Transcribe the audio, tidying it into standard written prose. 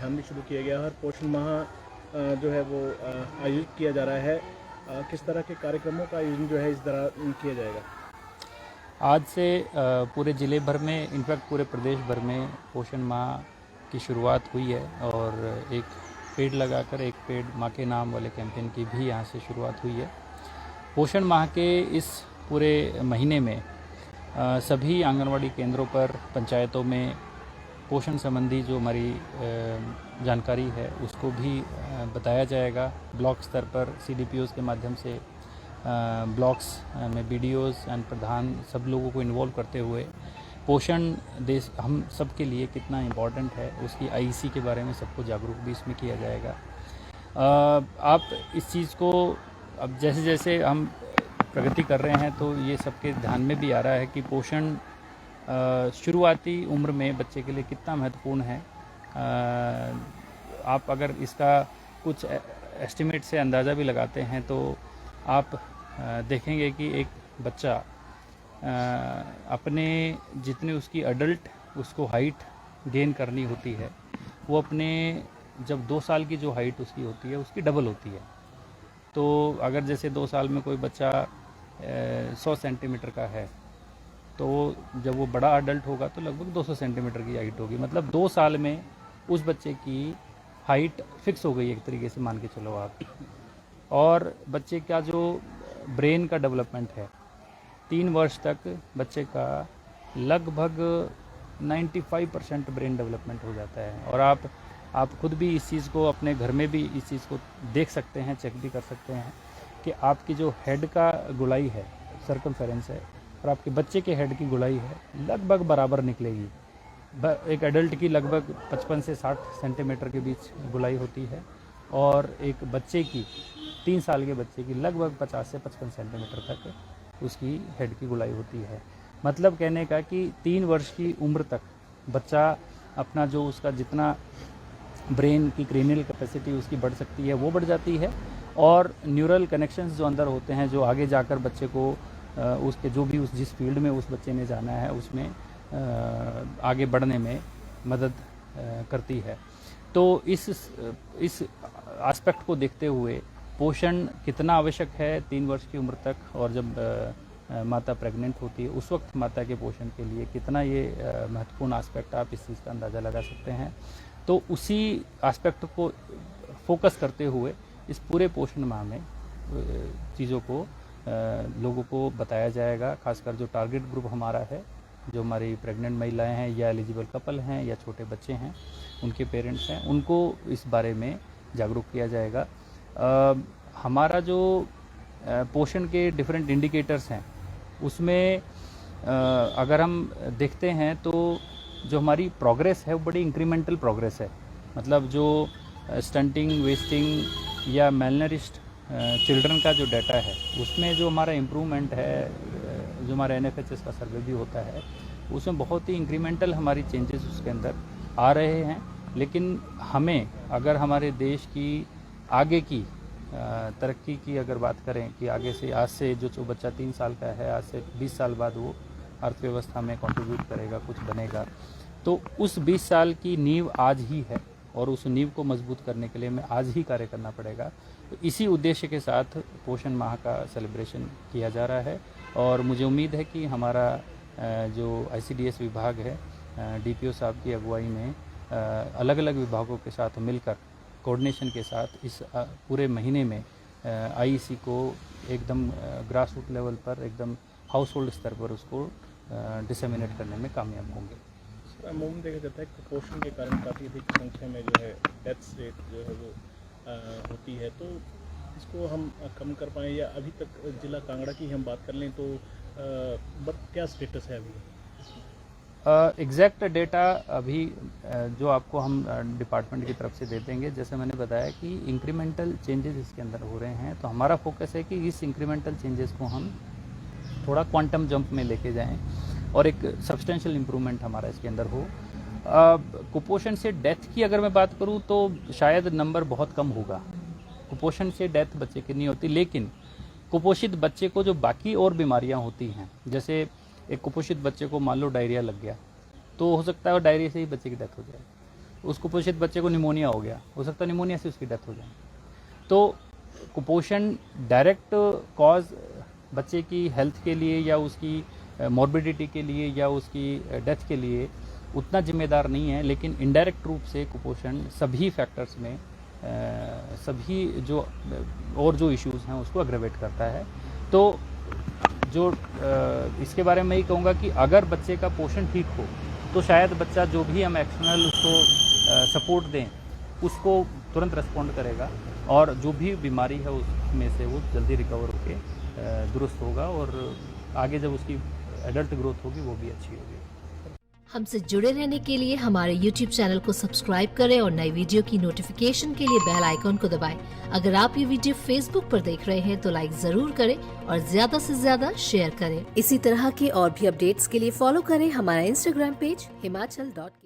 अभियान भी शुरू किया गया है और पोषण माह जो है वो आयोजित किया जा रहा है। किस तरह के कार्यक्रमों का आयोजन जो है इस तरह किया जाएगा? आज से पूरे ज़िले भर में, इनफैक्ट पूरे प्रदेश भर में पोषण माह की शुरुआत हुई है और एक पेड़ लगाकर एक पेड़ माँ के नाम वाले कैंपेन की भी यहाँ से शुरुआत हुई है। पोषण माह के इस पूरे महीने में सभी आंगनवाड़ी केंद्रों पर, पंचायतों में पोषण संबंधी जो हमारी जानकारी है उसको भी बताया जाएगा। ब्लॉक स्तर पर CDPOs के माध्यम से ब्लॉक्स में BDOs एंड प्रधान सब लोगों को इन्वॉल्व करते हुए पोषण देश हम सब के लिए कितना इम्पॉर्टेंट है उसकी IEC के बारे में सबको जागरूक भी इसमें किया जाएगा। आप इस चीज़ को अब जैसे जैसे हम प्रगति कर रहे हैं तो ये सबके ध्यान में भी आ रहा है कि पोषण शुरुआती उम्र में बच्चे के लिए कितना महत्वपूर्ण है। आप अगर इसका कुछ एस्टिमेट से अंदाज़ा भी लगाते हैं तो आप देखेंगे कि एक बच्चा अपने जितने उसकी अडल्ट उसको हाइट गेन करनी होती है वो अपने जब 2 साल की जो हाइट उसकी होती है उसकी डबल होती है। तो अगर जैसे 2 साल में कोई बच्चा 100 सेंटीमीटर का है तो जब वो बड़ा अडल्ट होगा तो लगभग 200 सेंटीमीटर की हाइट होगी। मतलब 2 साल में उस बच्चे की हाइट फिक्स हो गई एक तरीके से, मान के चलो आप। और बच्चे का जो ब्रेन का डेवलपमेंट है 3 वर्ष तक बच्चे का लगभग 95% ब्रेन डेवलपमेंट हो जाता है। और आप खुद भी इस चीज़ को अपने घर में भी इस चीज़ को देख सकते हैं, चेक भी कर सकते हैं कि आपकी जो हेड का गुलाई है, सर्कमफेरेंस है, और आपके बच्चे के हेड की गुलाई है लगभग बराबर निकलेगी। एक एडल्ट की लगभग 55 से 60 सेंटीमीटर के बीच गुलाई होती है और एक बच्चे की 3 साल के बच्चे की लगभग 50 से 55 सेंटीमीटर तक उसकी हेड की गुलाई होती है। मतलब कहने का कि 3 वर्ष की उम्र तक बच्चा अपना जो उसका जितना ब्रेन की क्रेनियल कैपेसिटी उसकी बढ़ सकती है वो बढ़ जाती है और न्यूरल कनेक्शंस जो अंदर होते हैं जो आगे जाकर बच्चे को उसके जो भी उस जिस फील्ड में उस बच्चे ने जाना है उसमें आगे बढ़ने में मदद करती है। तो इस एस्पेक्ट को देखते हुए पोषण कितना आवश्यक है 3 वर्ष की उम्र तक, और जब माता प्रेग्नेंट होती है उस वक्त माता के पोषण के लिए कितना ये महत्वपूर्ण एस्पेक्ट, आप इस चीज़ का अंदाज़ा लगा सकते हैं। तो उसी एस्पेक्ट को फोकस करते हुए इस पूरे पोषण माह में चीज़ों को लोगों को बताया जाएगा। खासकर जो टारगेट ग्रुप हमारा है, जो हमारी प्रेग्नेंट महिलाएं हैं या एलिजिबल कपल हैं या छोटे बच्चे हैं, उनके पेरेंट्स हैं, उनको इस बारे में जागरूक किया जाएगा। हमारा जो पोषण के डिफरेंट इंडिकेटर्स हैं उसमें अगर हम देखते हैं तो जो हमारी प्रोग्रेस है वो बड़ी इंक्रीमेंटल प्रोग्रेस है। मतलब जो स्टंटिंग, वेस्टिंग या मेलनरिश्ड चिल्ड्रन का जो डाटा है उसमें जो हमारा इम्प्रूवमेंट है, जो हमारा NFHS का सर्वे भी होता है उसमें बहुत ही इंक्रीमेंटल हमारी चेंजेस उसके अंदर आ रहे हैं। लेकिन हमें अगर हमारे देश की आगे की तरक्की की अगर बात करें कि आगे से आज से जो बच्चा 3 साल का है, आज से 20 साल बाद वो अर्थव्यवस्था में कंट्रीब्यूट करेगा, कुछ बनेगा, तो उस 20 साल की नींव आज ही है और उस नींव को मजबूत करने के लिए हमें आज ही कार्य करना पड़ेगा। तो इसी उद्देश्य के साथ पोषण माह का सेलिब्रेशन किया जा रहा है और मुझे उम्मीद है कि हमारा जो ICDS विभाग है, DPO साहब की अगुवाई में अलग अलग विभागों के साथ मिलकर कोऑर्डिनेशन के साथ इस पूरे महीने में IEC को एकदम ग्रास रूट लेवल पर, एकदम हाउस होल्ड स्तर पर उसको डिसेमिनेट करने में कामयाब होंगे। अमूमन देखा जाता है कुपोषण के कारण काफ़ी अधिक संख्या में जो है डेथ रेट जो है वो होती है, तो इसको हम कम कर पाएँ या अभी तक जिला कांगड़ा की हम बात कर लें तो क्या स्टेटस है अभी? एग्जैक्ट डेटा अभी जो आपको हम डिपार्टमेंट की तरफ से दे देंगे। जैसे मैंने बताया कि इंक्रीमेंटल चेंजेस इसके अंदर हो रहे हैं, तो हमारा फोकस है कि इस इंक्रीमेंटल चेंजेस को हम थोड़ा क्वांटम जंप में लेके जाएं और एक सब्सटेंशियल इम्प्रूवमेंट हमारा इसके अंदर हो। कुपोषण से डेथ की अगर मैं बात करूं तो शायद नंबर बहुत कम होगा। कुपोषण से डेथ बच्चे की नहीं होती, लेकिन कुपोषित बच्चे को जो बाकी और बीमारियां होती हैं, जैसे एक कुपोषित बच्चे को मान लो डायरिया लग गया तो हो सकता है वो डायरिया से ही बच्चे की डेथ हो जाए। उस कुपोषित बच्चे को निमोनिया हो गया, हो सकता है निमोनिया से उसकी डेथ हो जाए। तो कुपोषण डायरेक्ट कॉज बच्चे की हेल्थ के लिए या उसकी मॉर्बिडिटी के लिए या उसकी डेथ के लिए उतना जिम्मेदार नहीं है, लेकिन इनडायरेक्ट रूप से कुपोषण सभी फैक्टर्स में सभी जो और जो इश्यूज़ हैं उसको अग्रवेट करता है। तो जो इसके बारे में यही कहूँगा कि अगर बच्चे का पोषण ठीक हो तो शायद बच्चा जो भी हम एक्सटर्नल उसको सपोर्ट दें उसको तुरंत रिस्पॉन्ड करेगा और जो भी बीमारी है उसमें से वो जल्दी रिकवर होके दुरुस्त होगा और आगे जब उसकी एडल्ट ग्रोथ होगी वो भी अच्छी होगी। हमसे जुड़े रहने के लिए हमारे YouTube चैनल को सब्सक्राइब करें और नई वीडियो की नोटिफिकेशन के लिए बेल आइकॉन को दबाएं। अगर आप ये वीडियो Facebook पर देख रहे हैं तो लाइक जरूर करें और ज्यादा से ज्यादा शेयर करें। इसी तरह के और भी अपडेट्स के लिए फॉलो करें हमारा Instagram पेज himachal.ke।